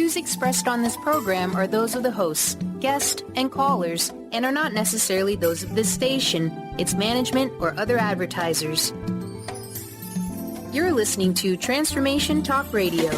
views expressed on this program are those of the hosts, guests, and callers, and are not necessarily those of this station, its management, or other advertisers. You're listening to Transformation Talk Radio.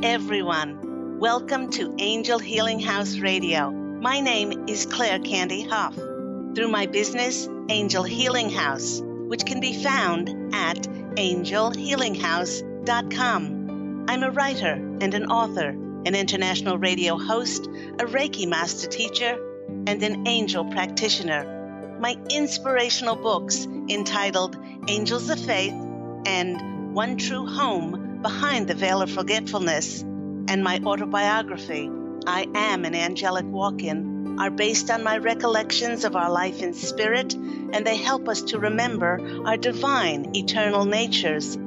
Everyone, welcome to Angel Healing House Radio. My name is Candy Hough. Through my business, Angel Healing House, which can be found at angelhealinghouse.com. I'm a writer and an author, an international radio host, a Reiki master teacher, and an angel practitioner. My inspirational books entitled Angels of Faith and One True Home Behind the Veil of Forgetfulness, and my autobiography, I Am an Angelic Walk-In, are based on my recollections of our life in spirit, and they help us to remember our divine, eternal natures.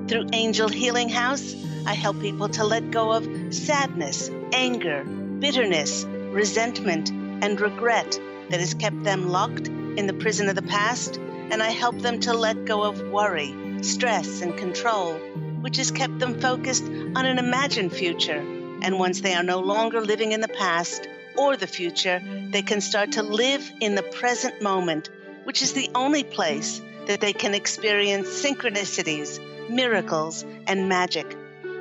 Through Angel Healing House, I help people to let go of sadness, anger, bitterness, resentment, and regret that has kept them locked in the prison of the past, and I help them to let go of worry, stress, and control, which has kept them focused on an imagined future. And once they are no longer living in the past or the future, they can start to live in the present moment, which is the only place that they can experience synchronicities, miracles, and magic.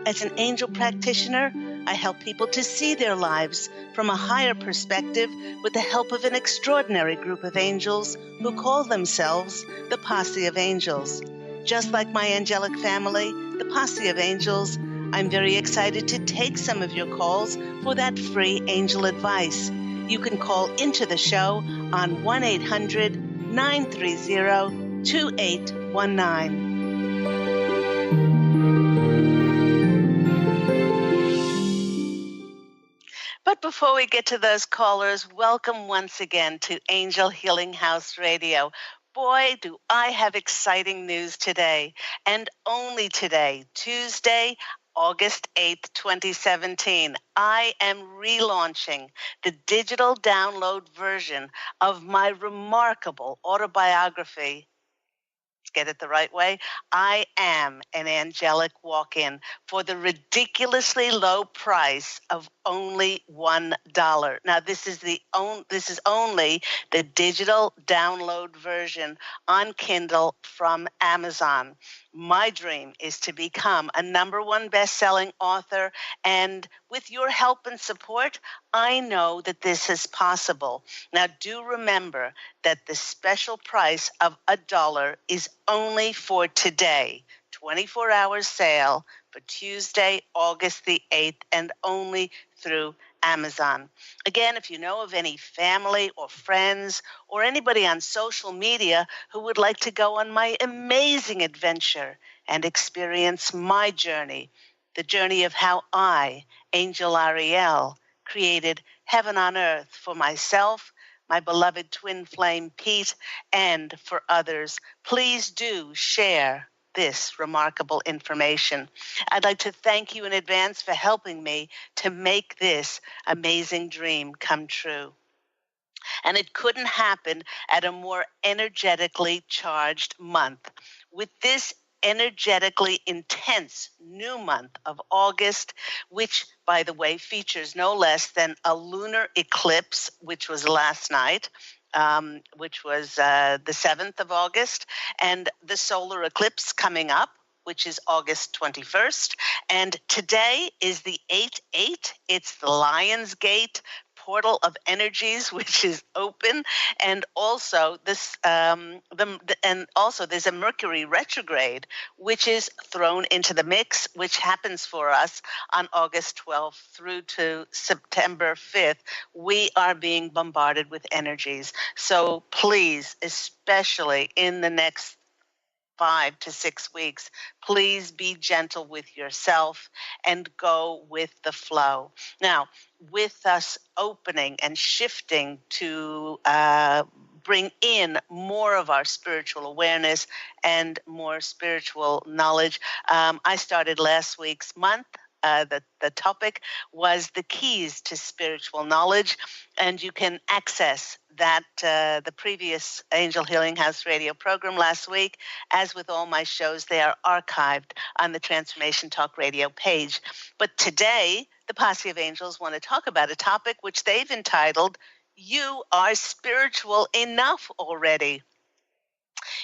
As an angel practitioner, I help people to see their lives from a higher perspective with the help of an extraordinary group of angels who call themselves the Posse of Angels. Just like my angelic family, the Posse of Angels, I'm very excited to take some of your calls for that free angel advice. You can call into the show on 1-800-930-2819. But before we get to those callers, welcome once again to Angel Healing House Radio. Boy, do I have exciting news today, and only today, Tuesday, August 8th, 2017, I am relaunching the digital download version of my remarkable autobiography. Get it the right way. I Am an Angelic Walk-In for the ridiculously low price of only $1. Now, this is only the digital download version on Kindle from Amazon. My dream is to become a #1 best-selling author, and with your help and support, I know that this is possible. Now, do remember that the special price of $1 is only for today, 24-hour sale for Tuesday, August the 8th, and only through Amazon. Again, if you know of any family or friends or anybody on social media who would like to go on my amazing adventure and experience my journey, the journey of how I, Angel Ariel, created heaven on earth for myself, my beloved twin flame Pete, and for others, please do share this remarkable information. I'd like to thank you in advance for helping me to make this amazing dream come true. And it couldn't happen at a more energetically charged month. With this energetically intense new month of August, which, by the way, features no less than a lunar eclipse, which was last night, which was the 7th of August, and the solar eclipse coming up, which is August 21st. And today is the 8-8. It's the Lion's Gate portal of energies, which is open, and also there's a Mercury retrograde, which is thrown into the mix, which happens for us on August 12th through to September 5th. We are being bombarded with energies. So please, especially in the next 5 to 6 weeks, please be gentle with yourself and go with the flow. Now, with us opening and shifting to bring in more of our spiritual awareness and more spiritual knowledge. I started last week's month. The topic was the keys to spiritual knowledge, and you can access that the previous Angel Healing House radio program last week. As with all my shows, they are archived on the Transformation Talk radio page. But today, the Posse of Angels want to talk about a topic which they've entitled, "You Are Spiritual Enough Already."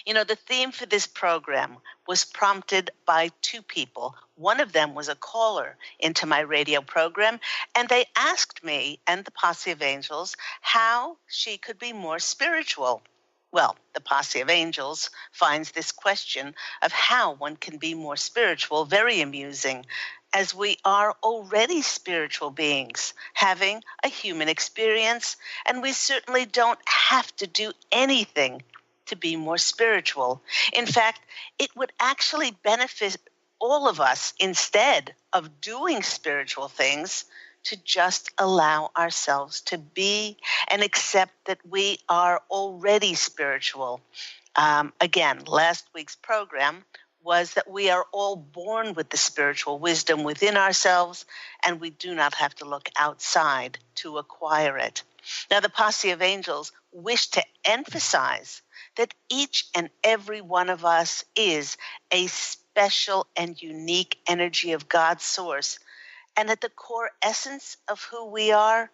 You know, the theme for this program was prompted by two people. One of them was a caller into my radio program, and they asked me and the Posse of Angels how she could be more spiritual. Well, the Posse of Angels finds this question of how one can be more spiritual very amusing, as we are already spiritual beings, having a human experience, and we certainly don't have to do anything to be more spiritual. In fact, it would actually benefit all of us, instead of doing spiritual things, to just allow ourselves to be and accept that we are already spiritual. Again, last week's program was that we are all born with the spiritual wisdom within ourselves, and we do not have to look outside to acquire it. Now, the Posse of Angels wish to emphasize that each and every one of us is a special and unique energy of God's source. And at the core essence of who we are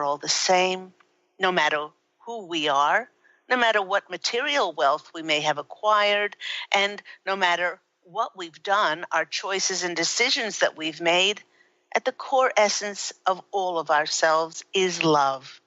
all the same, no matter who we are, no matter what material wealth we may have acquired, and no matter what we've done, our choices and decisions that we've made. At the core essence of all of ourselves is love.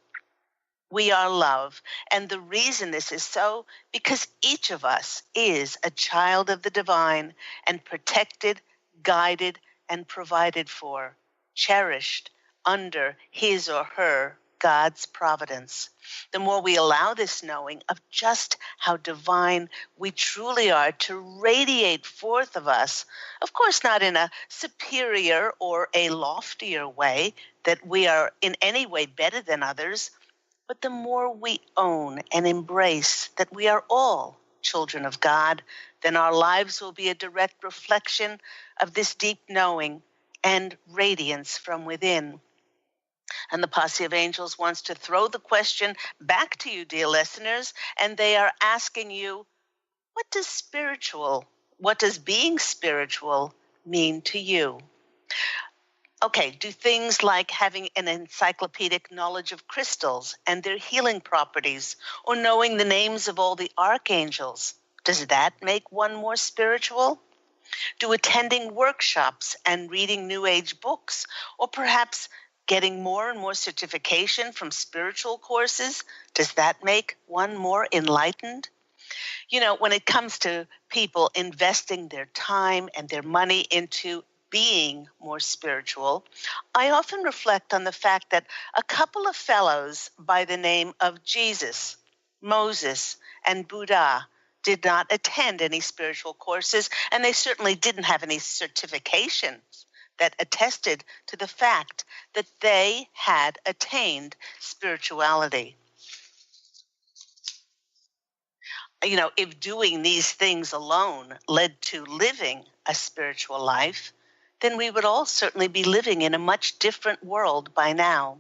We are love. And the reason this is so, because each of us is a child of the divine and protected, guided, and provided for, cherished under his or her God's providence. The more we allow this knowing of just how divine we truly are to radiate forth of us, of course not in a superior or a loftier way that we are in any way better than others, but the more we own and embrace that we are all children of God, then our lives will be a direct reflection of this deep knowing and radiance from within. And the Posse of Angels wants to throw the question back to you, dear listeners, and they are asking you, what does being spiritual mean to you? Okay, do things like having an encyclopedic knowledge of crystals and their healing properties, or knowing the names of all the archangels, does that make one more spiritual? Do attending workshops and reading New Age books, or perhaps getting more and more certification from spiritual courses, does that make one more enlightened? You know, when it comes to people investing their time and their money into being more spiritual, I often reflect on the fact that a couple of fellows by the name of Jesus, Moses, and Buddha did not attend any spiritual courses, and they certainly didn't have any certifications that attested to the fact that they had attained spirituality. You know, if doing these things alone led to living a spiritual life, then we would all certainly be living in a much different world by now.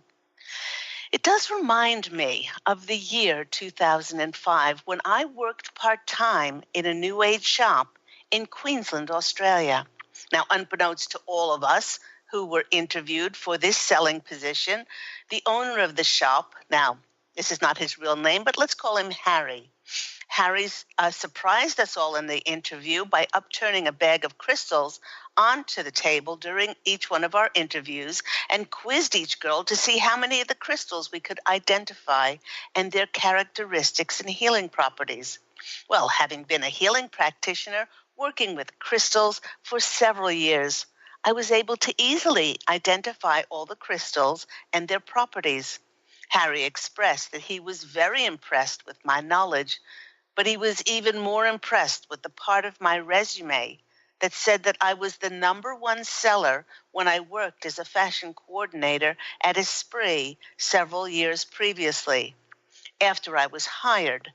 It does remind me of the year 2005 when I worked part-time in a New Age shop in Queensland, Australia. Now, unbeknownst to all of us who were interviewed for this selling position, the owner of the shop, now, this is not his real name, but let's call him Harry. Harry's surprised us all in the interview by upturning a bag of crystals onto the table during each one of our interviews and quizzed each girl to see how many of the crystals we could identify and their characteristics and healing properties. Well, having been a healing practitioner working with crystals for several years, I was able to easily identify all the crystals and their properties. Harry expressed that he was very impressed with my knowledge, but he was even more impressed with the part of my resume that said that I was the #1 seller when I worked as a fashion coordinator at Esprit several years previously. After I was hired,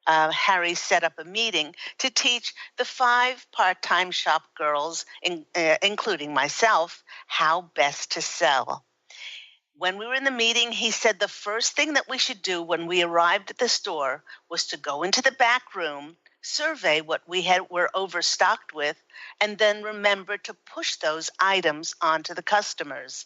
Harry set up a meeting to teach the 5 part-time shop girls, including myself, how best to sell. When we were in the meeting, he said the first thing that we should do when we arrived at the store was to go into the back room, survey what were overstocked with, and then remember to push those items onto the customers.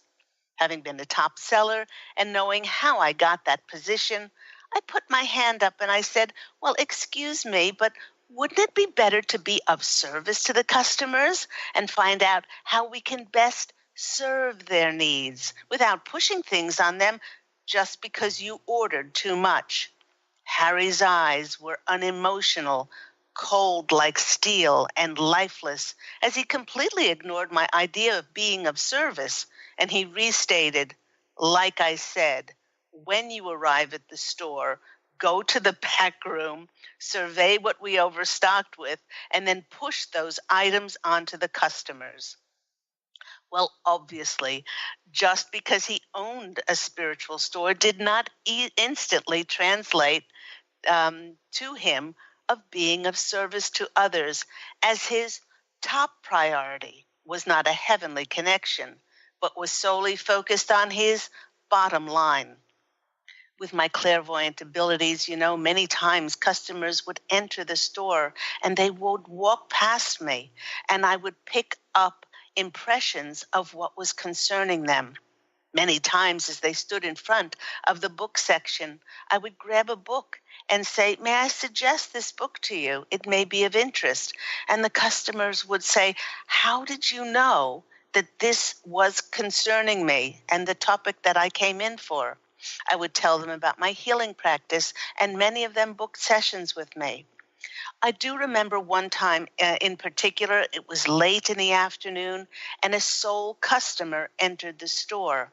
Having been a top seller and knowing how I got that position, I put my hand up and I said, well, excuse me, but wouldn't it be better to be of service to the customers and find out how we can best serve their needs without pushing things on them just because you ordered too much? Harry's eyes were unemotional, cold like steel, and lifeless, as he completely ignored my idea of being of service, and he restated, like I said, when you arrive at the store, go to the back room, survey what we overstocked with, and then push those items onto the customers. Well, obviously, just because he owned a spiritual store did not instantly translate to him of being of service to others, as his top priority was not a heavenly connection, but was solely focused on his bottom line. With my clairvoyant abilities, many times customers would enter the store and they would walk past me, and I would pick up impressions of what was concerning them. Many times as they stood in front of the book section, I would grab a book and say, may I suggest this book to you? It may be of interest. And the customers would say, how did you know that this was concerning me and the topic that I came in for? I would tell them about my healing practice, and many of them booked sessions with me. I do remember one time in particular, it was late in the afternoon, and a sole customer entered the store.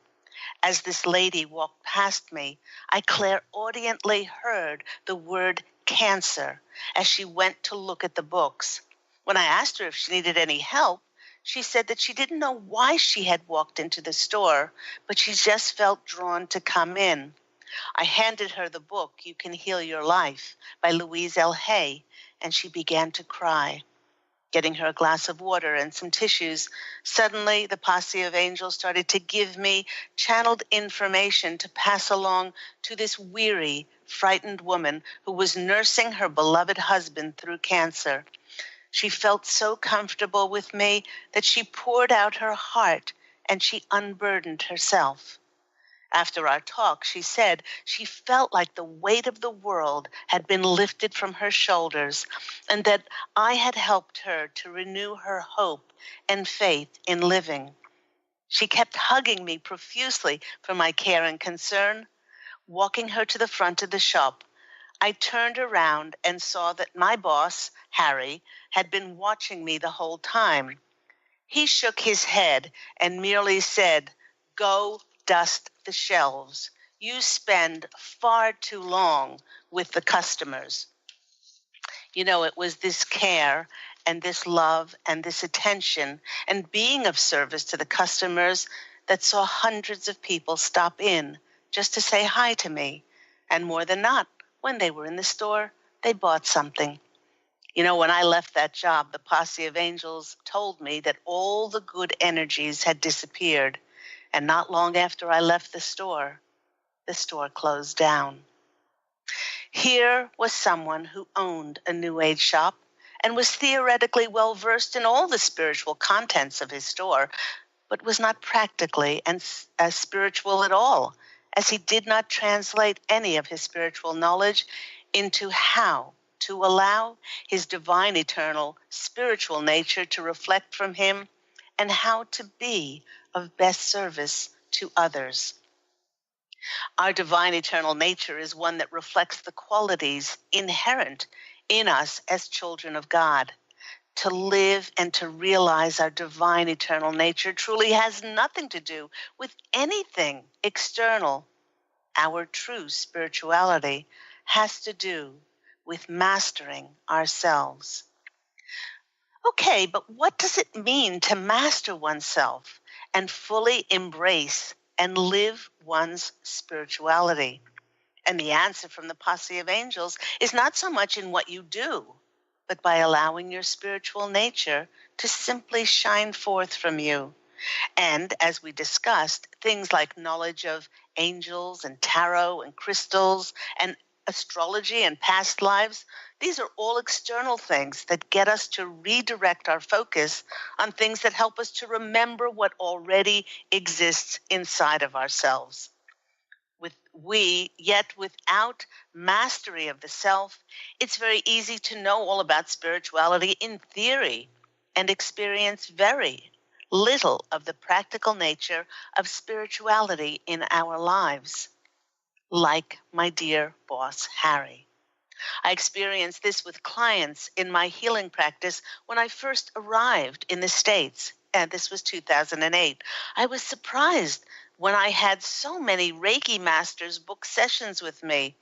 As this lady walked past me, I clairaudiently heard the word cancer as she went to look at the books. When I asked her if she needed any help, she said that she didn't know why she had walked into the store, but she just felt drawn to come in. I handed her the book, You Can Heal Your Life, by Louise L. Hay, and she began to cry. Getting her a glass of water and some tissues, suddenly the Posse of Angels started to give me channeled information to pass along to this weary, frightened woman who was nursing her beloved husband through cancer. She felt so comfortable with me that she poured out her heart and she unburdened herself. After our talk, she said she felt like the weight of the world had been lifted from her shoulders, and that I had helped her to renew her hope and faith in living. She kept hugging me profusely for my care and concern. Walking her to the front of the shop, I turned around and saw that my boss, Harry, had been watching me the whole time. He shook his head and merely said, "Go dust the shelves. You spend far too long with the customers." It was this care and this love and this attention and being of service to the customers that saw hundreds of people stop in just to say hi to me. And more than not, when they were in the store, they bought something. When I left that job, the Posse of Angels told me that all the good energies had disappeared. And not long after I left the store closed down. Here was someone who owned a New Age shop and was theoretically well-versed in all the spiritual contents of his store, but was not practically as spiritual at all, as he did not translate any of his spiritual knowledge into how to allow his divine, eternal, spiritual nature to reflect from him and how to be of best service to others. Our divine, eternal nature is one that reflects the qualities inherent in us as children of God. To live and to realize our divine, eternal nature truly has nothing to do with anything external. Our true spirituality has to do with mastering ourselves. Okay, but what does it mean to master oneself and fully embrace and live one's spirituality? And the answer from the Posse of Angels is not so much in what you do, but by allowing your spiritual nature to simply shine forth from you. And as we discussed, things like knowledge of angels and tarot and crystals and astrology and past lives, these are all external things that get us to redirect our focus on things that help us to remember what already exists inside of ourselves. Yet without mastery of the self, it's very easy to know all about spirituality in theory and experience very little of the practical nature of spirituality in our lives, like my dear boss, Harry. I experienced this with clients in my healing practice when I first arrived in the States, and this was 2008. I was surprised when I had so many Reiki masters book sessions with me,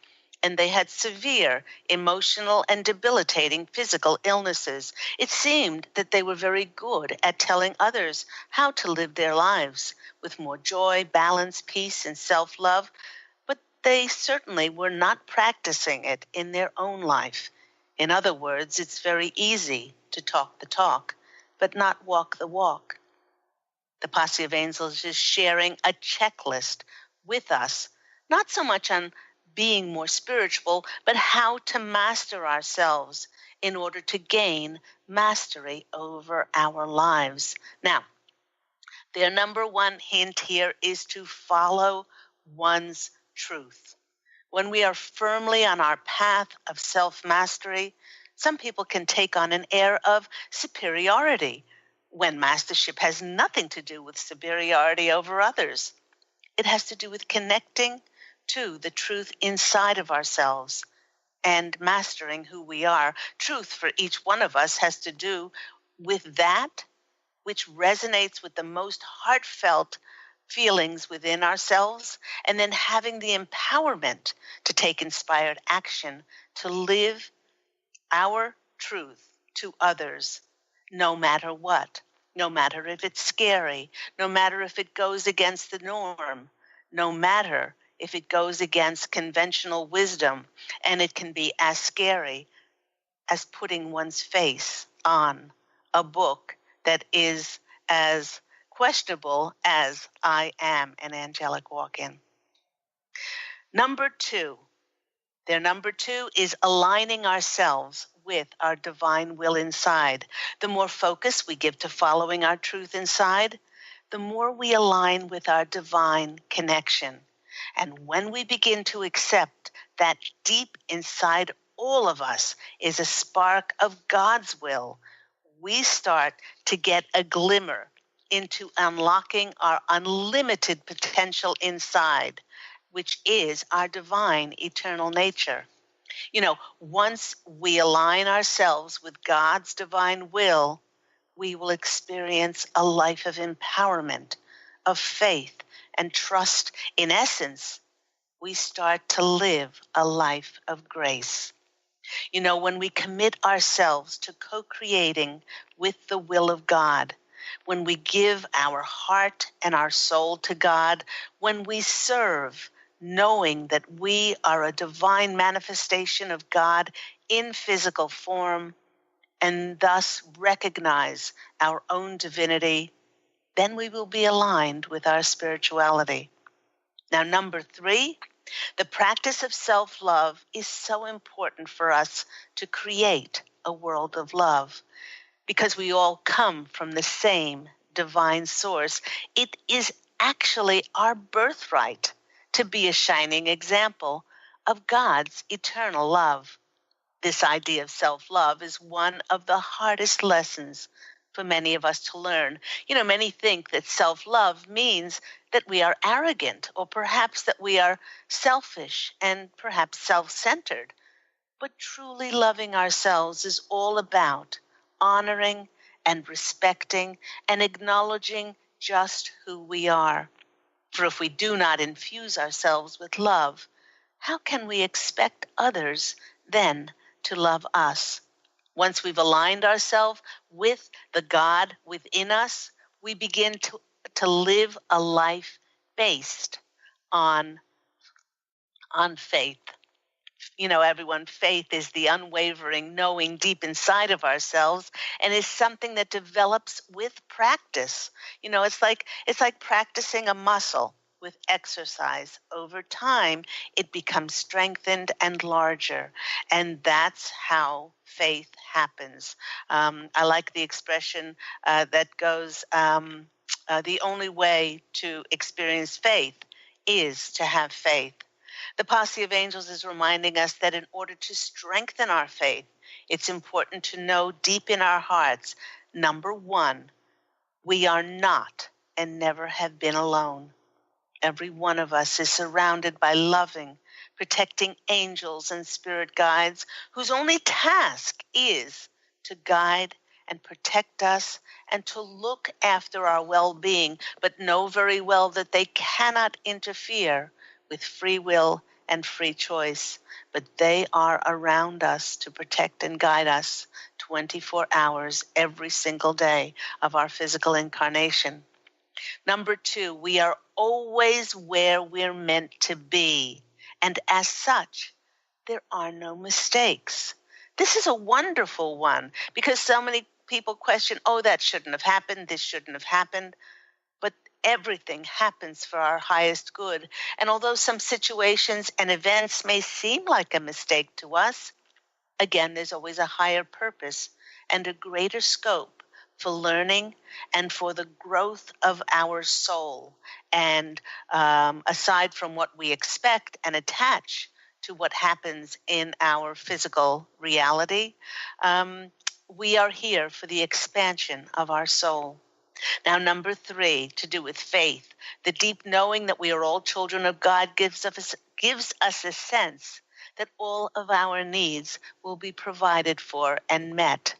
and they had severe emotional and debilitating physical illnesses. It seemed that they were very good at telling others how to live their lives with more joy, balance, peace, and self-love, but they certainly were not practicing it in their own life. In other words, it's very easy to talk the talk, but not walk the walk. The Posse of Angels is sharing a checklist with us, not so much on being more spiritual, but how to master ourselves in order to gain mastery over our lives. Now, their number one hint here is to follow one's truth. When we are firmly on our path of self-mastery, some people can take on an air of superiority when mastership has nothing to do with superiority over others. It has to do with connecting to the truth inside of ourselves and mastering who we are. Truth for each one of us has to do with that which resonates with the most heartfelt feelings within ourselves, and then having the empowerment to take inspired action to live our truth to others, no matter what, no matter if it's scary, no matter if it goes against the norm, no matter if it goes against conventional wisdom, and it can be as scary as putting one's face on a book that is as questionable as I am an angelic walk-in. Their number two is aligning ourselves with our divine will inside. The more focus we give to following our truth inside, the more we align with our divine connection. And when we begin to accept that deep inside all of us is a spark of God's will, we start to get a glimmer into unlocking our unlimited potential inside, which is our divine eternal nature. Once we align ourselves with God's divine will, we will experience a life of empowerment, of faith, and trust. In essence, we start to live a life of grace. When we commit ourselves to co-creating with the will of God, when we give our heart and our soul to God, when we serve, knowing that we are a divine manifestation of God in physical form, and thus recognize our own divinity, then we will be aligned with our spirituality. Now, number three, the practice of self-love is so important for us to create a world of love because we all come from the same divine source. It is actually our birthright to be a shining example of God's eternal love. This idea of self-love is one of the hardest lessons for many of us to learn. Many think that self-love means that we are arrogant or perhaps that we are selfish and perhaps self-centered. But truly loving ourselves is all about honoring and respecting and acknowledging just who we are. For if we do not infuse ourselves with love, how can we expect others then to love us? Once we've aligned ourselves with the God within us, we begin to live a life based on on faith. You know, everyone, faith is the unwavering knowing deep inside of ourselves, and is something that develops with practice. You know, it's like practicing a muscle. With exercise over time, it becomes strengthened and larger, and that's how faith happens. I like the expression that goes, the only way to experience faith is to have faith. The Posse of Angels is reminding us that in order to strengthen our faith, it's important to know deep in our hearts, number one, we are not and never have been alone. Every one of us is surrounded by loving, protecting angels and spirit guides whose only task is to guide and protect us and to look after our well-being, but know very well that they cannot interfere with free will and free choice. But they are around us to protect and guide us 24 hours every single day of our physical incarnation. Number two, we are always where we're meant to be. And as such, there are no mistakes. This is a wonderful one because so many people question, oh, that shouldn't have happened, this shouldn't have happened. But everything happens for our highest good. And although some situations and events may seem like a mistake to us, again, there's always a higher purpose and a greater scope for learning and for the growth of our soul. And aside from what we expect and attach to what happens in our physical reality, we are here for the expansion of our soul. Now, number three, to do with faith, the deep knowing that we are all children of God gives us a sense that all of our needs will be provided for and met.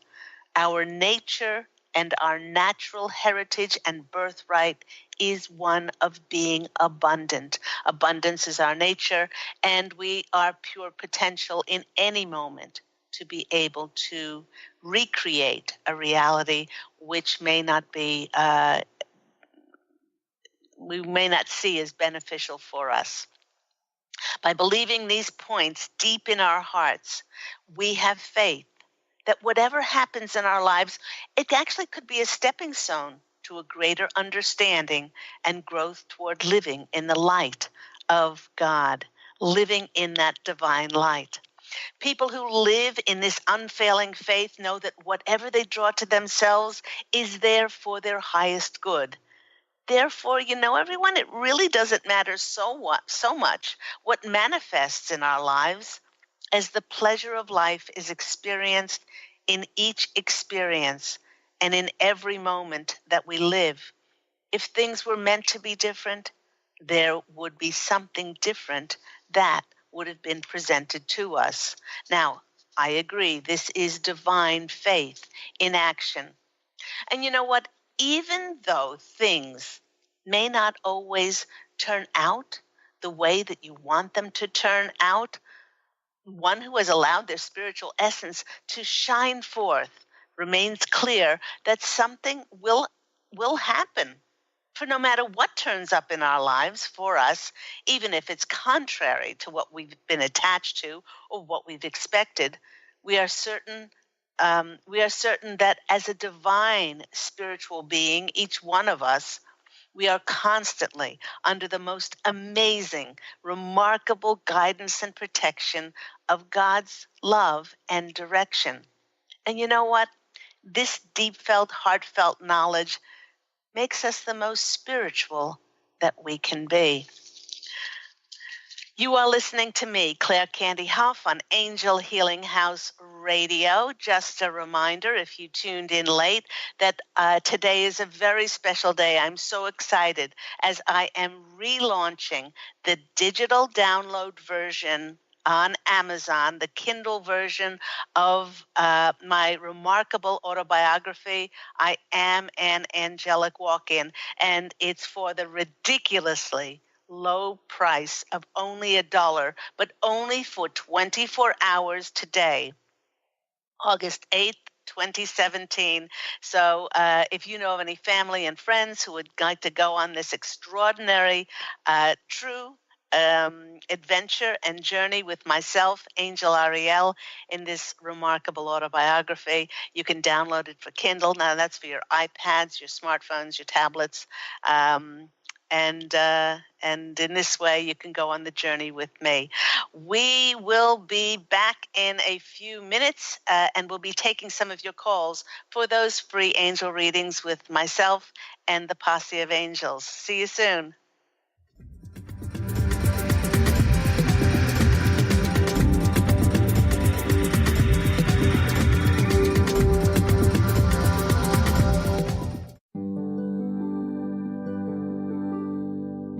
Our nature and our natural heritage and birthright is one of being abundant. Abundance is our nature, and we are pure potential in any moment to be able to recreate a reality which may not be, we may not see as beneficial for us. By believing these points deep in our hearts, we have faith that whatever happens in our lives, it actually could be a stepping stone to a greater understanding and growth toward living in the light of God, living in that divine light. People who live in this unfailing faith know that whatever they draw to themselves is there for their highest good. Therefore, you know, everyone, it really doesn't matter so much what manifests in our lives, as the pleasure of life is experienced in each experience and in every moment that we live. If things were meant to be different, there would be something different that would have been presented to us. Now, I agree, this is divine faith in action. And you know what? Even though things may not always turn out the way that you want them to turn out, one who has allowed their spiritual essence to shine forth remains clear that something will happen. For no matter what turns up in our lives for us, even if it's contrary to what we've been attached to or what we've expected, we are certain that as a divine spiritual being, each one of us, we are constantly under the most amazing, remarkable guidance and protection of God's love and direction. And you know what? This deep felt, heartfelt knowledge makes us the most spiritual that we can be. You are listening to me, Claire Candy Hough, on Angel Healing House Radio. Just a reminder, if you tuned in late, that today is a very special day. I'm so excited as I am relaunching the digital download version on Amazon, the Kindle version of my remarkable autobiography, I Am an Angelic Walk-In, and it's for the ridiculously low price of only $1, but only for 24 hours today, August 8th, 2017. So if you know of any family and friends who would like to go on this extraordinary, true adventure and journey with myself, Angel Ariel, in this remarkable autobiography. You can download it for Kindle. Now, that's for your iPads, your smartphones, your tablets. And in this way, you can go on the journey with me. We will be back in a few minutes, and we'll be taking some of your calls for those free angel readings with myself and the Posse of Angels. See you soon.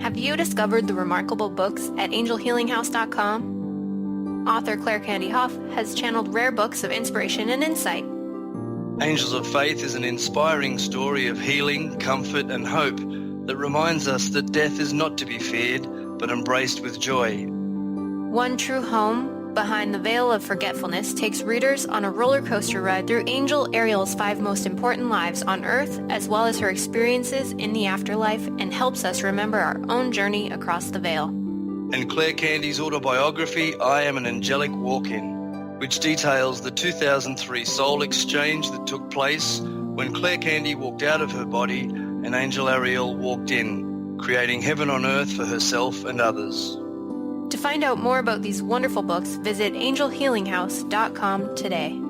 Have you discovered the remarkable books at angelhealinghouse.com? Author Claire Candy Hough has channeled rare books of inspiration and insight. Angels of Faith is an inspiring story of healing, comfort, and hope that reminds us that death is not to be feared, but embraced with joy. One True Home, Behind the Veil of Forgetfulness, takes readers on a roller coaster ride through Angel Ariel's 5 most important lives on Earth, as well as her experiences in the afterlife, and helps us remember our own journey across the veil. And Claire Candy's autobiography, I Am an Angelic Walk-In, which details the 2003 soul exchange that took place when Claire Candy walked out of her body and Angel Ariel walked in, creating heaven on earth for herself and others. To find out more about these wonderful books, visit angelhealinghouse.com today.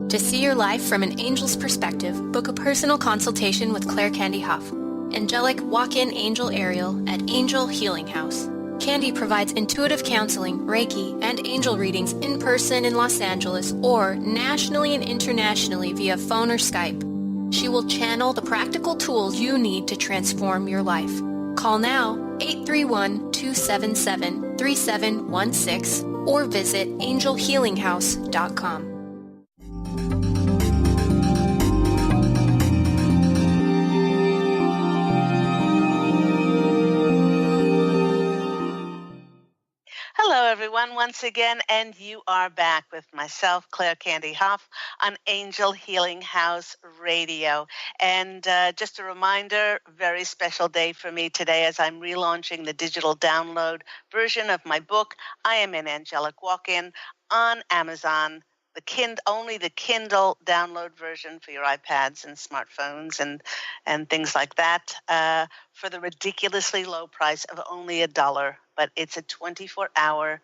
To see your life from an angel's perspective, book a personal consultation with Claire Candy Hough, angelic walk-in angel Ariel at Angel Healing House. Candy provides intuitive counseling, Reiki, and angel readings in person in Los Angeles or nationally and internationally via phone or Skype. She will channel the practical tools you need to transform your life. Call now 831-277-3716 or visit angelhealinghouse.com. Hello, everyone, once again, and you are back with myself, Claire Candy Hough, on Angel Healing House Radio. And just a reminder, very special day for me today as I'm relaunching the digital download version of my book, I Am an Angelic Walk-In, on Amazon. Only the Kindle download version for your iPads and smartphones and things like that for the ridiculously low price of only $1. But it's a 24-hour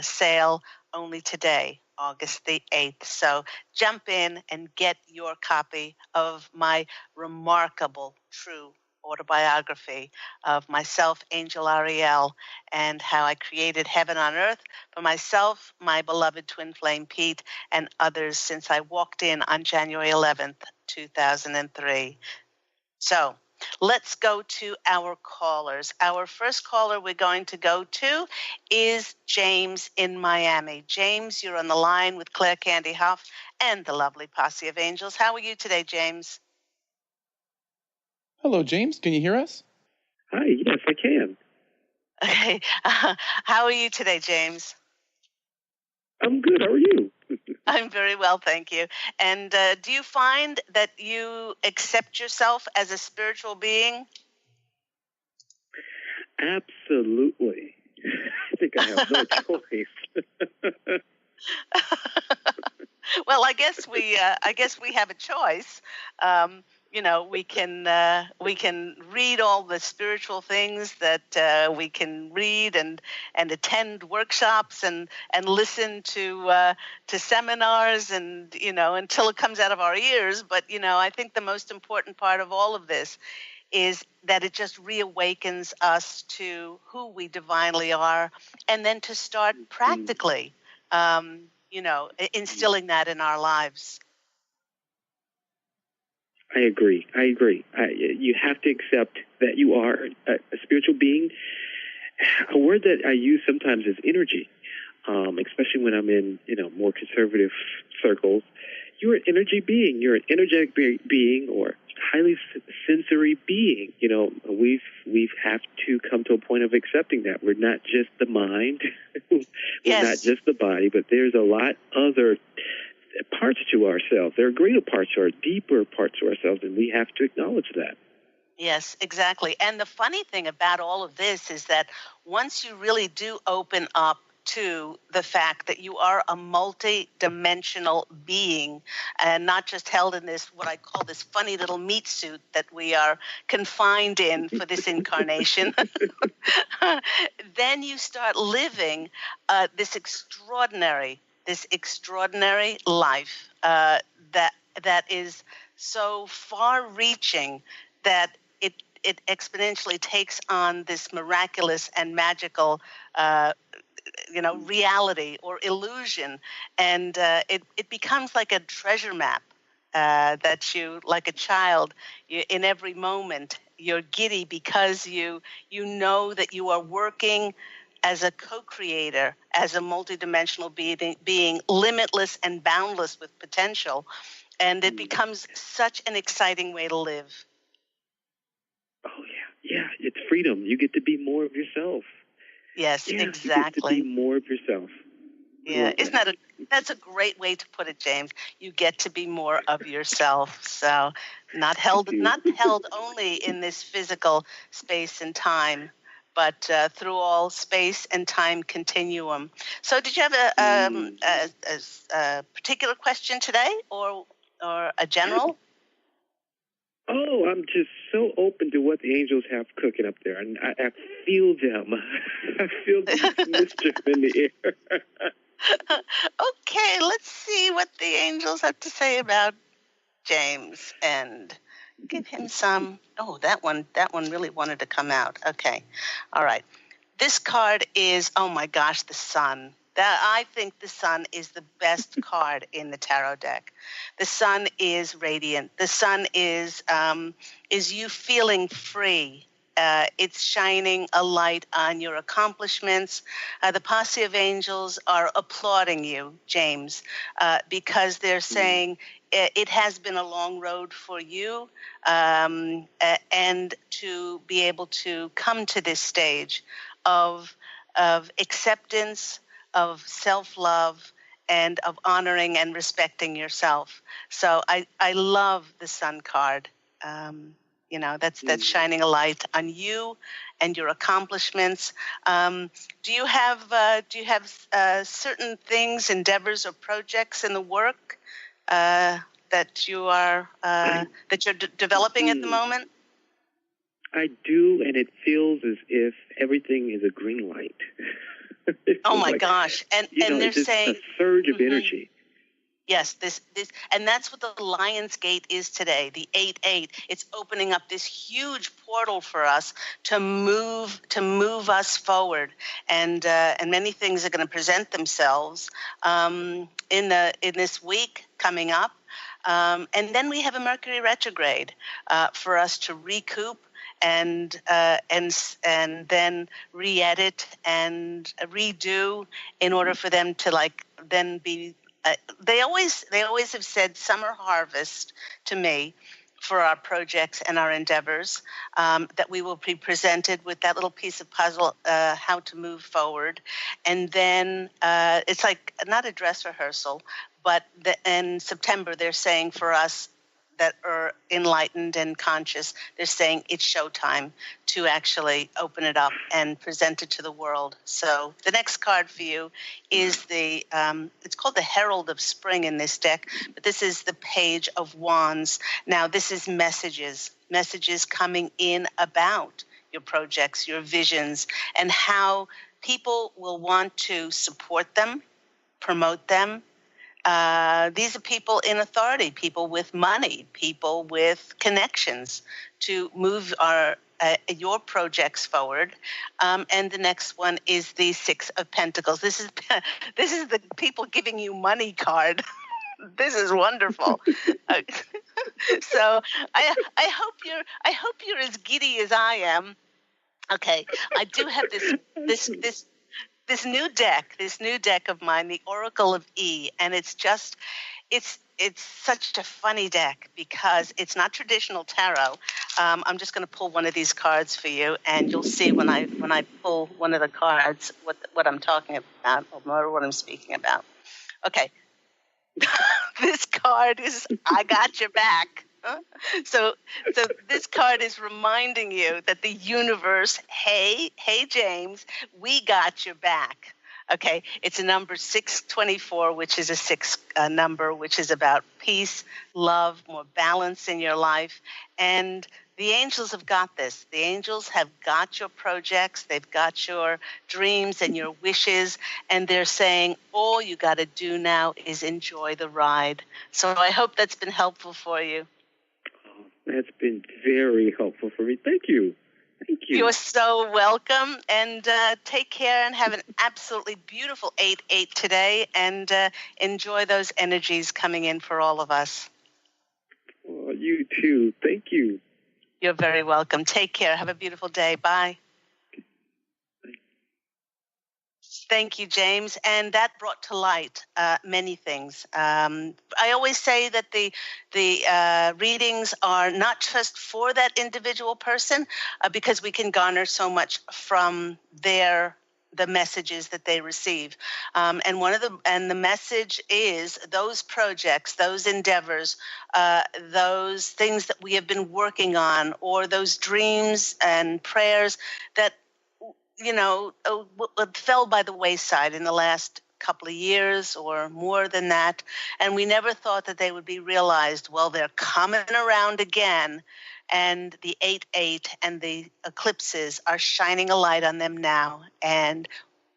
sale only today, August the 8th. So jump in and get your copy of my remarkable, true autobiography of myself, Angel Ariel, and how I created heaven on earth for myself, my beloved twin flame Pete, and others since I walked in on January 11th, 2003. So let's go to our callers. Our first caller we're going to go to is James in Miami. James, you're on the line with Claire Candy Hough and the lovely Posse of Angels. How are you today, James? Hello, James. Can you hear us? Hi, yes, I can. Okay. How are you today, James? I'm good. How are you? I'm very well, thank you. And do you find that you accept yourself as a spiritual being? Absolutely. I think I have no choice. Well, I guess we have a choice. We can read all the spiritual things that we can read and attend workshops and listen to seminars and until it comes out of our ears. But I think the most important part of all of this is that it just reawakens us to who we divinely are, and then to start practically, instilling that in our lives. I agree. You have to accept that you are a spiritual being. A word that I use sometimes is energy, especially when I'm in, more conservative circles. You're an energy being. You're an energetic being or highly sensory being. We've have to come to a point of accepting that. We're not just the mind. We're not just the body, but there's a lot other parts to ourselves. There are greater parts or deeper parts to ourselves, and we have to acknowledge that. Yes, exactly. And the funny thing about all of this is that once you really do open up to the fact that you are a multi-dimensional being and not just held in this, what I call this funny little meat suit that we are confined in for this incarnation, then you start living this extraordinary life that is so far-reaching that it exponentially takes on this miraculous and magical, reality or illusion, and it becomes like a treasure map that you, like a child, in every moment you're giddy because you know that you are working as a co-creator, as a multidimensional being limitless and boundless with potential, and it becomes such an exciting way to live. Oh, yeah. It's freedom. You get to be more of yourself. Yes, yeah, exactly. You get to be more of yourself. Yeah, that's a great way to put it, James. You get to be more of yourself. So not held only in this physical space and time, but through all space and time continuum. So did you have a particular question today, or a general? Oh, I'm just so open to what the angels have cooking up there, and I feel them. I feel the mischief in the air. Okay, let's see what the angels have to say about James and give him some. Oh, that one really wanted to come out. Okay. All right. This card is, oh my gosh, the sun. I think the sun is the best card in the tarot deck. The sun is radiant. The sun is you feeling free. It's shining a light on your accomplishments. The Posse of Angels are applauding you, James, because they're saying it has been a long road for you, and to be able to come to this stage of acceptance, of self-love, and of honoring and respecting yourself. So I love the sun card. That's shining a light on you and your accomplishments. Do you have certain things, endeavors, or projects in the work that you are that you're developing at the moment? I do, and it feels as if everything is a green light. Oh my gosh! And they're saying a surge of energy. Yes, this, and that's what the Lion's Gate is today. The 8-8. It's opening up this huge portal for us to move us forward, and many things are going to present themselves in this week coming up, and then we have a Mercury retrograde for us to recoup and then re-edit and redo in order for them to then be. They always have said summer harvest to me for our projects and our endeavors, that we will be presented with that little piece of puzzle, how to move forward. And then it's like not a dress rehearsal, but in September they're saying for us that are enlightened and conscious, they're saying it's showtime to actually open it up and present it to the world. So the next card for you is it's called the Herald of Spring in this deck, but this is the Page of Wands. Now this is messages coming in about your projects, your visions, and how people will want to support them, promote them. These are people in authority, people with money, people with connections to move your projects forward. And the next one is the Six of Pentacles. This is the people giving you money card. This is wonderful. So I hope you're as giddy as I am. Okay, I do have this new deck of mine, the Oracle of E, and it's such a funny deck because it's not traditional tarot. I'm just going to pull one of these cards for you, and you'll see when I pull one of the cards what I'm talking about or what I'm speaking about. Okay, this card is I got your back. So this card is reminding you that the universe, hey James, we got your back. Okay, it's a number 624, which is a six number, which is about peace, love, more balance in your life. And the angels have got this. The angels have got your projects. They've got your dreams and your wishes. And they're saying, all you got to do now is enjoy the ride. So I hope that's been helpful for you. Oh, that's been very helpful for me. Thank you. Thank you. You're so welcome. And take care and have an absolutely beautiful 8-8 today. And enjoy those energies coming in for all of us. Oh, you too. Thank you. You're very welcome. Take care. Have a beautiful day. Bye. Thank you, James. And that brought to light many things. I always say that the readings are not just for that individual person, because we can garner so much from the messages that they receive. And the message is those projects, those endeavors, those things that we have been working on, or those dreams and prayers that fell by the wayside in the last couple of years or more than that, and we never thought that they would be realized. Well, they're coming around again, and the 8-8 and the eclipses are shining a light on them now, and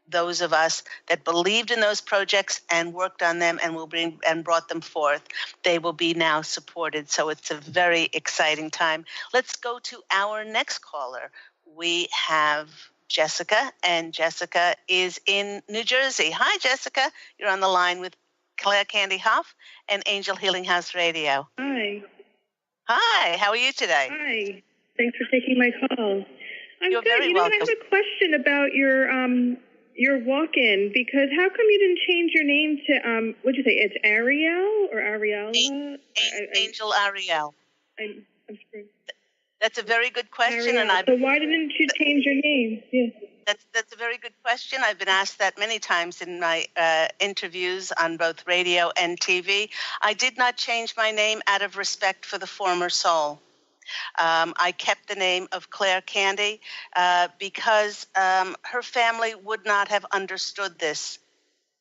those of us that believed in those projects and worked on them and brought them forth, they will be now supported. So it's a very exciting time. Let's go to our next caller. We have Jessica, and Jessica is in New Jersey. Hi, Jessica. You're on the line with Candy Hough and Angel Healing House Radio. Hi. Hi. How are you today? Hi. Thanks for taking my call. You're good. very welcome. I have a question about your walk-in, because how come you didn't change your name to what'd you say? It's Ariel or Ariella? Angel Ariel. I'm screwed. That's a very good question, Ariel. So why didn't you change your name? Yeah. That's a very good question. I've been asked that many times in my interviews on both radio and TV. I did not change my name out of respect for the former soul. I kept the name of Claire Candy because her family would not have understood this.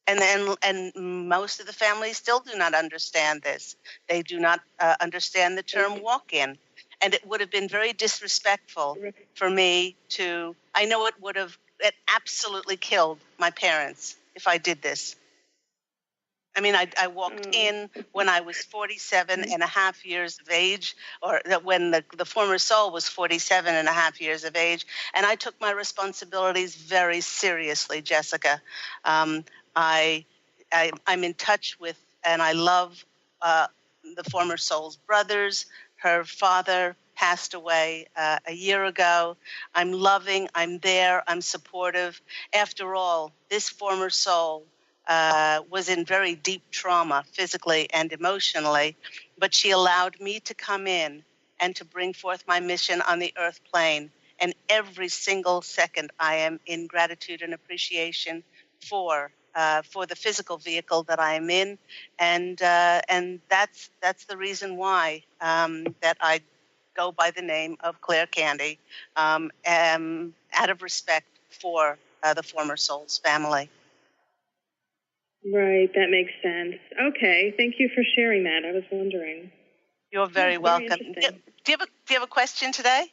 And most of the families still do not understand this. They do not understand the term walk-in. And it would have been very disrespectful for me to, I know it absolutely killed my parents if I did this. I mean, I walked in when I was 47 and a half years of age, or when the former soul was 47 and a half years of age, and I took my responsibilities very seriously, Jessica. I'm in touch with, and I love the former soul's brothers. Her father passed away a year ago. I'm loving, I'm there, I'm supportive. After all, this former soul was in very deep trauma, physically and emotionally, but she allowed me to come in and to bring forth my mission on the earth plane. And every single second I am in gratitude and appreciation for the physical vehicle that I am in, and that's the reason why that I go by the name of Claire Candy, out of respect for the former soul's family. Right, that makes sense. Okay, thank you for sharing that. I was wondering. You're very welcome. Do you have a question today?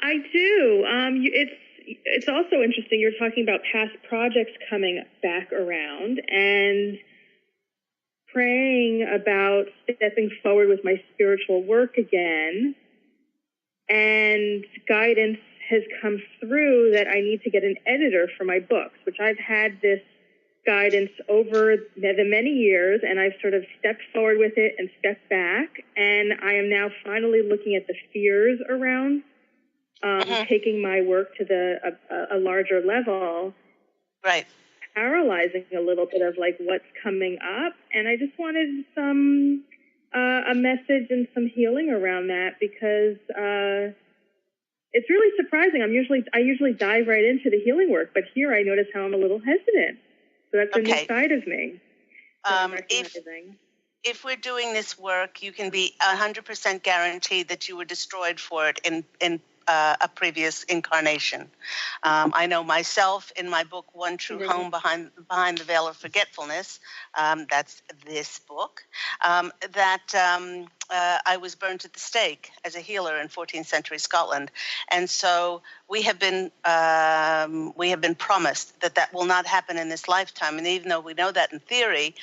I do. It's also interesting. You're talking about past projects coming back around and praying about stepping forward with my spiritual work again. And guidance has come through that I need to get an editor for my books, which I've had this guidance over the many years, and I've sort of stepped forward with it and stepped back. And I am now finally looking at the fears around taking my work to a larger level, right? Paralyzing a little bit of like what's coming up, and I just wanted some a message and some healing around that, because it's really surprising. I usually dive right into the healing work, but here I notice how I'm a little hesitant. So that's a new side of me. if we're doing this work, you can be 100% guaranteed that you were destroyed for it in a previous incarnation. I know myself in my book, One True Home Behind the Veil of Forgetfulness, that's this book, I was burned at the stake as a healer in 14th century Scotland. And so we have been promised that will not happen in this lifetime. And even though we know that in theory,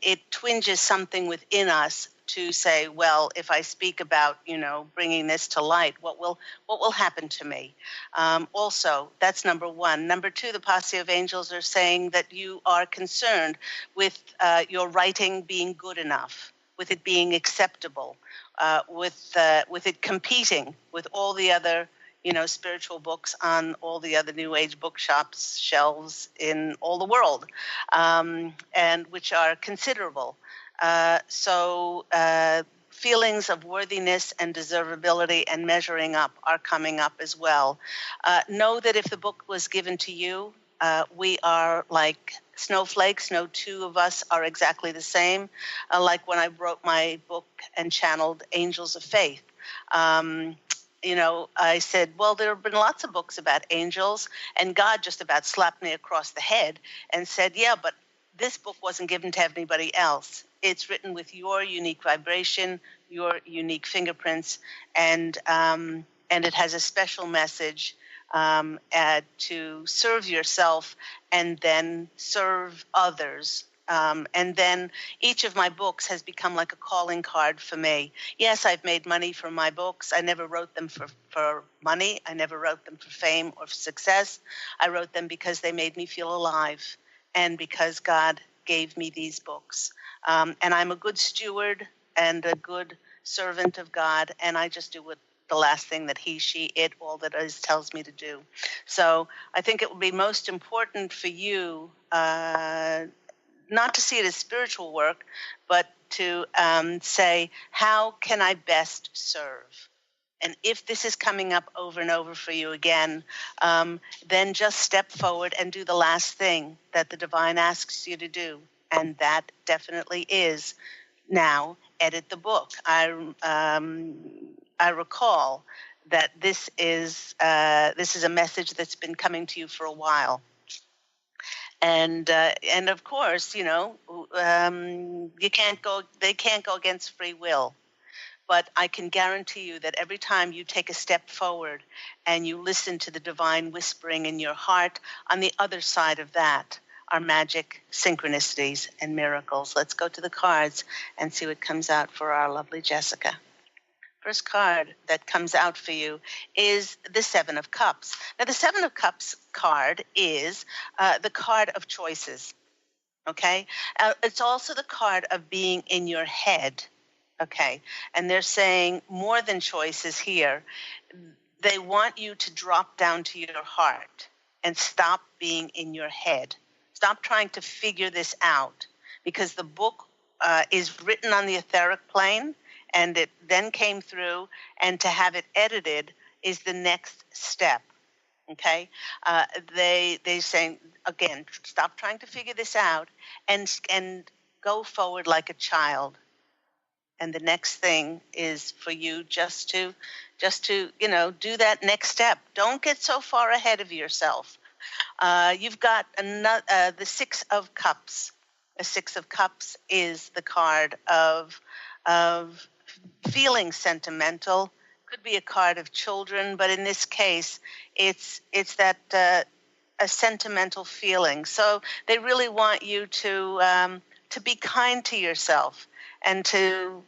it twinges something within us to say, well, if I speak about, bringing this to light, what will happen to me? Also, that's number one. Number two, the Posse of Angels are saying that you are concerned with your writing being good enough, with it being acceptable, with it competing with all the other, spiritual books on all the other New Age bookshops, shelves in all the world, and which are considerable. So feelings of worthiness and deservability and measuring up are coming up as well. Know that if the book was given to you, we are like snowflakes. No two of us are exactly the same. Like when I wrote my book and channeled Angels of Faith. I said, well, there have been lots of books about angels, and God just about slapped me across the head and said, yeah, but this book wasn't given to anybody else. It's written with your unique vibration, your unique fingerprints, and it has a special message to serve yourself and then serve others. And then each of my books has become like a calling card for me. Yes, I've made money from my books. I never wrote them for money. I never wrote them for fame or for success. I wrote them because they made me feel alive and because God gave me these books. And I'm a good steward and a good servant of God, and I just do what the last thing that he, she, it, all that is tells me to do. So I think it would be most important for you not to see it as spiritual work, but to say, how can I best serve? And if this is coming up over and over for you again, then just step forward and do the last thing that the divine asks you to do. And that definitely is now edit the book. I recall that this is a message that's been coming to you for a while. And of course, they can't go against free will. But I can guarantee you that every time you take a step forward and you listen to the divine whispering in your heart, on the other side of that are magic, synchronicities, and miracles. Let's go to the cards and see what comes out for our lovely Jessica. First card that comes out for you is the Seven of Cups. Now, the Seven of Cups card is the card of choices, okay? It's also the card of being in your head, okay? And they're saying more than choices here. They want you to drop down to your heart and stop being in your head. Stop trying to figure this out, because the book is written on the etheric plane, and it then came through, and to have it edited is the next step, okay? They're saying, again, stop trying to figure this out and go forward like a child. And the next thing is for you just to do that next step. Don't get so far ahead of yourself. You've got the Six of Cups. A Six of Cups is the card of feeling sentimental. Could be a card of children, but in this case, it's that a sentimental feeling. So they really want you to be kind to yourself and to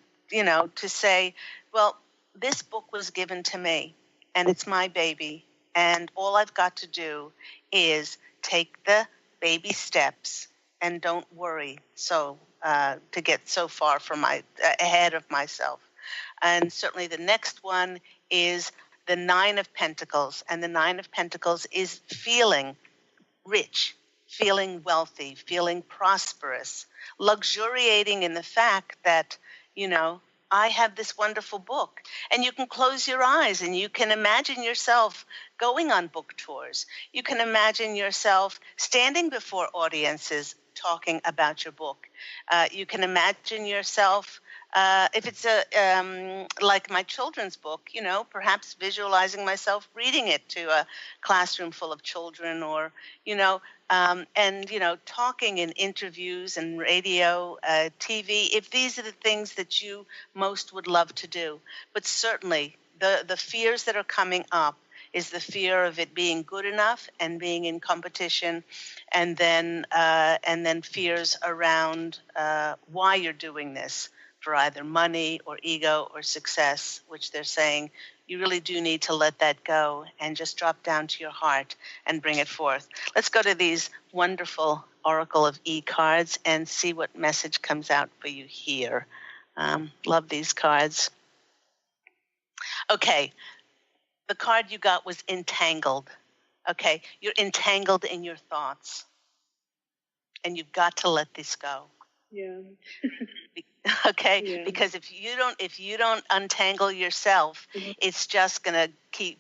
say, well, this book was given to me, and it's my baby, and all I've got to do is take the baby steps and don't worry to get so far from ahead of myself. And certainly the next one is the Nine of Pentacles, and the Nine of Pentacles is feeling rich, feeling wealthy, feeling prosperous, luxuriating in the fact that, I have this wonderful book. And you can close your eyes and you can imagine yourself going on book tours. You can imagine yourself standing before audiences talking about your book. You can imagine yourself, if it's like my children's book, perhaps visualizing myself reading it to a classroom full of children, or, talking in interviews and radio, TV, if these are the things that you most would love to do. But certainly the fears that are coming up is the fear of it being good enough and being in competition, and then fears around why you're doing this, for either money or ego or success, which they're saying you really do need to let that go and just drop down to your heart and bring it forth. Let's go to these wonderful Oracle of E cards and see what message comes out for you here. Love these cards. Okay, the card you got was entangled. Okay, you're entangled in your thoughts, and you've got to let this go. Yeah. Okay, Yeah. because if you don't untangle yourself, it's just going to keep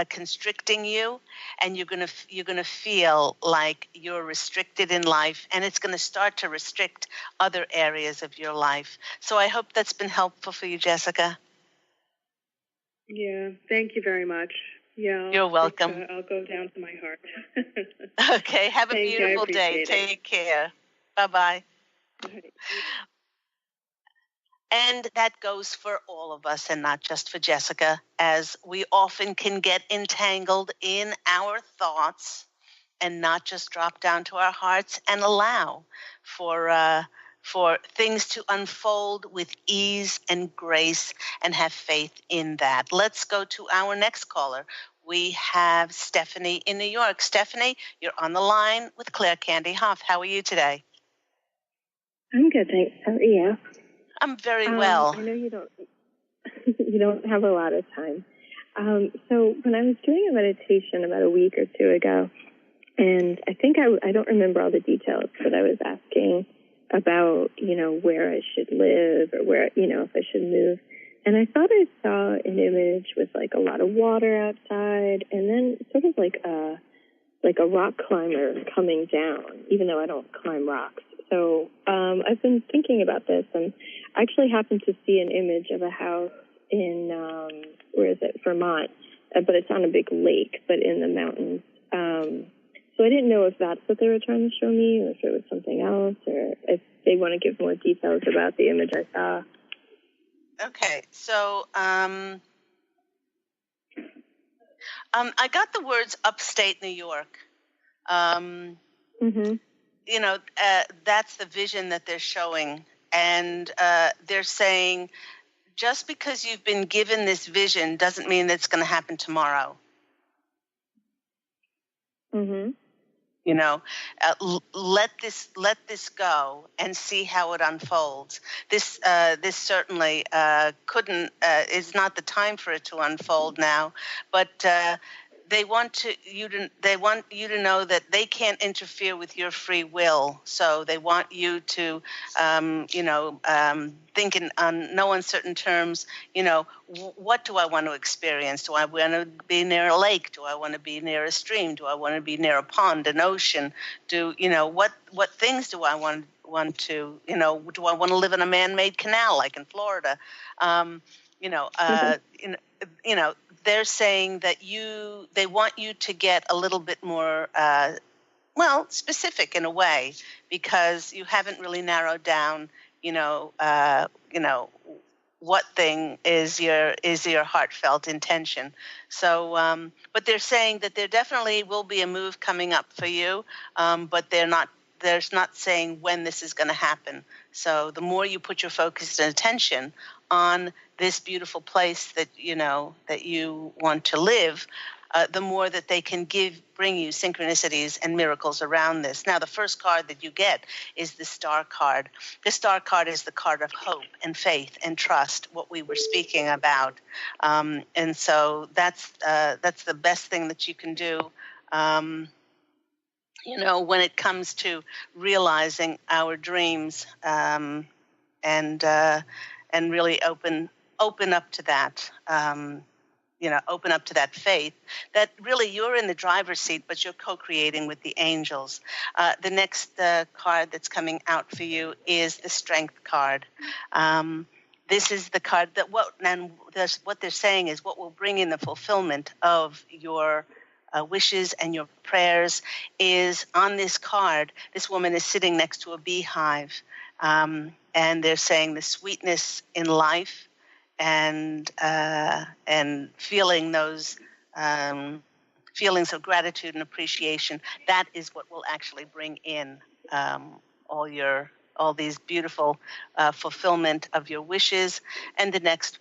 constricting you, and you're going to feel like you're restricted in life, and it's going to start to restrict other areas of your life. So I hope that's been helpful for you, Jessica. Yeah, thank you very much. Yeah, You're welcome. I'll go down to my heart. Okay, have a beautiful day. Take care. Bye-bye. Right. And that goes for all of us and not just for Jessica, as we often can get entangled in our thoughts and not just drop down to our hearts and allow for things to unfold with ease and grace, and have faith in that. Let's go to our next caller. We have Stephanie in New York. Stephanie, you're on the line with Claire Candy Hough. How are you today? I'm good, thanks. How are you? I'm very well. I know you don't have a lot of time. So when I was doing a meditation about a week or two ago, and I think I don't remember all the details, but I was asking about, where I should live, or where, if I should move. And I thought I saw an image with like a lot of water outside, and then sort of like a rock climber coming down, even though I don't climb rocks. So I've been thinking about this, and I actually happened to see an image of a house in, Vermont, but it's on a big lake, but in the mountains. So I didn't know if that's what they were trying to show me, or if it was something else, or if they want to give more details about the image I saw. Okay, so I got the words upstate New York. That's the vision that they're showing. And they're saying, just because you've been given this vision doesn't mean that it's going to happen tomorrow. Mm-hmm. Let this go and see how it unfolds. This certainly is not the time for it to unfold now, but they want you to know that they can't interfere with your free will. So they want you to think in on no uncertain terms. What do I want to experience? Do I want to be near a lake? Do I want to be near a stream? Do I want to be near a pond, an ocean? What things do I want to? Do I want to live in a man-made canal like in Florida? They're saying that they want you to get a little bit more specific in a way, because you haven't really narrowed down what thing is your heartfelt intention. So but they're saying that there definitely will be a move coming up for you, but they're not saying when this is going to happen. So the more you put your focus and attention on this beautiful place that you want to live, the more that they can bring you synchronicities and miracles around this. Now, the first card that you get is the Star card. The Star card is the card of hope and faith and trust, what we were speaking about. And so that's the best thing that you can do, when it comes to realizing our dreams, and and really open up to that. Open up to that faith that really you're in the driver's seat, but you're co-creating with the angels. The next card that's coming out for you is the Strength card. This is the card that what they're saying is what will bring in the fulfillment of your wishes and your prayers is on this card. This woman is sitting next to a beehive, and they're saying the sweetness in life and feeling those feelings of gratitude and appreciation. That is what will actually bring in all these beautiful fulfillment of your wishes. And the next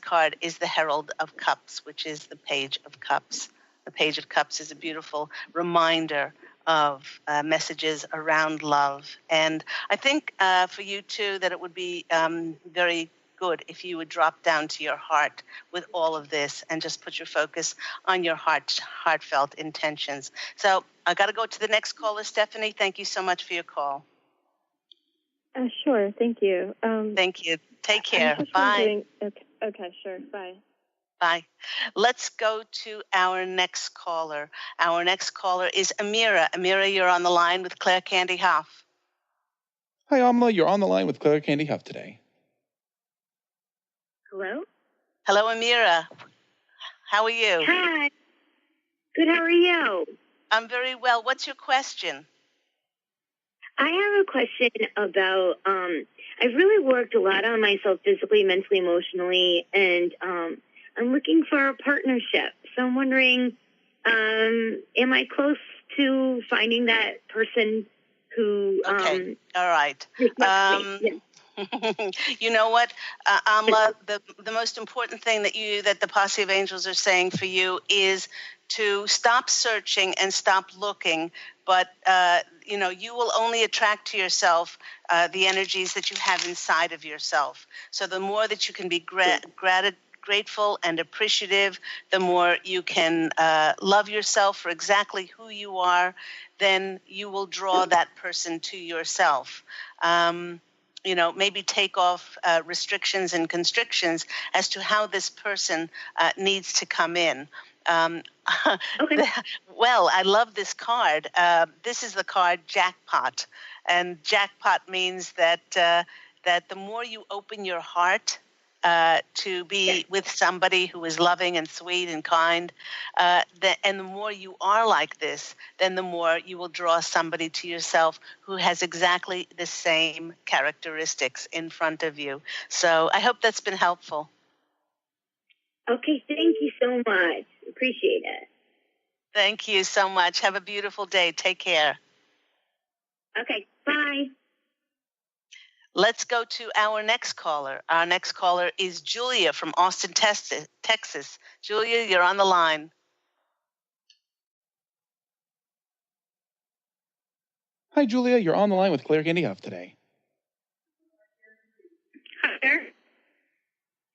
card is the Herald of Cups, which is the Page of Cups. The Page of Cups is a beautiful reminder of messages around love. And I think for you too that it would be very good if you would drop down to your heart with all of this and just put your focus on your heartfelt intentions. So I got to go to the next caller, Stephanie. Thank you so much for your call. Sure, thank you. Thank you. Take care. Bye. Okay, sure. Bye. Bye. Let's go to our next caller. Our next caller is Amira. Amira, you're on the line with Claire Candy Hough. Hi, Amla. You're on the line with Claire Candy Hough today. Hello? Hello, Amira. How are you? Hi. Good, how are you? I'm very well. What's your question? I have a question about, I've really worked a lot on myself physically, mentally, emotionally, and I'm looking for a partnership. So I'm wondering, am I close to finding that person who... Okay, all right. Yeah. You know what, Amla, the most important thing that the Posse of Angels are saying for you is to stop searching and stop looking, but you will only attract to yourself the energies that you have inside of yourself. So the more that you can be grateful and appreciative, the more you can love yourself for exactly who you are, then you will draw that person to yourself. Maybe take off restrictions and constrictions as to how this person needs to come in. Okay. Well, I love this card. This is the card Jackpot. And jackpot means that the more you open your heart to be with somebody who is loving and sweet and kind, and the more you are like this, then the more you will draw somebody to yourself who has exactly the same characteristics in front of you. So I hope that's been helpful. Okay, thank you so much. Appreciate it. Thank you so much. Have a beautiful day. Take care. Okay, bye. Let's go to our next caller. Our next caller is Julia from Austin, Texas. Julia, you're on the line. Hi, Julia. You're on the line with Claire Candy Hough today. Hi there.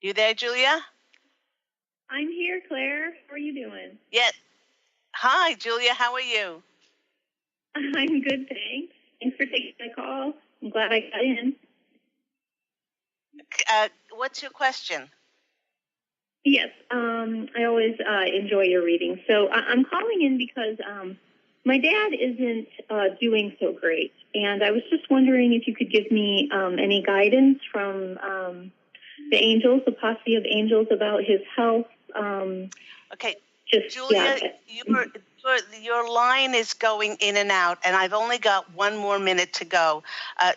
You there, Julia? I'm here, Claire. How are you doing? Yeah. Hi, Julia. How are you? I'm good, thanks. Thanks for taking my call. I'm glad I got in. What's your question? Yes, I always enjoy your readings. So I'm calling in because my dad isn't doing so great, and I was just wondering if you could give me any guidance from the angels, the Posse of Angels, about his health. Okay, Julia, your line is going in and out, and I've only got one more minute to go.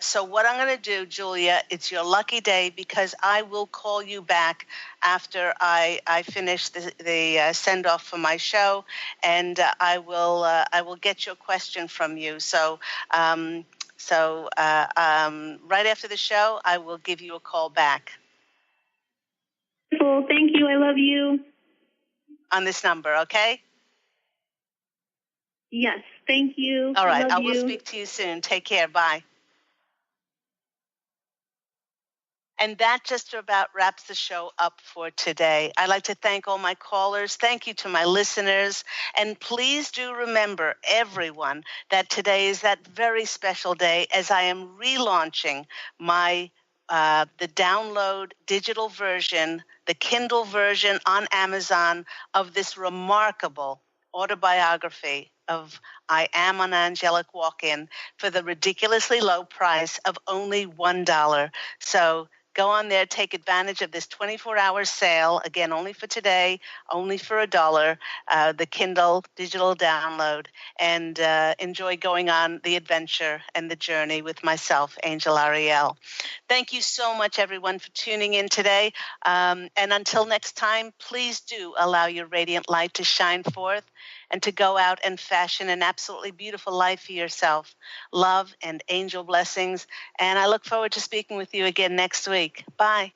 So what I'm going to do, Julia, it's your lucky day because I will call you back after I finish the send-off for my show, and I will get your question from you. So right after the show, I will give you a call back. Well, thank you. I love you. On this number, okay? Yes, thank you. All right, I will speak to you soon. Take care. Bye. And that just about wraps the show up for today. I'd like to thank all my callers. Thank you to my listeners. And please do remember, everyone, that today is that very special day as I am relaunching my the download digital version, the Kindle version on Amazon of this remarkable autobiography of I Am an Angelic Walk-In for the ridiculously low price of only $1. So go on there, take advantage of this 24-hour sale, again, only for today, only for $1, the Kindle digital download, and enjoy going on the adventure and the journey with myself, Angel Ariel. Thank you so much, everyone, for tuning in today. And until next time, please do allow your radiant light to shine forth and to go out and fashion an absolutely beautiful life for yourself. Love and angel blessings. And I look forward to speaking with you again next week. Bye.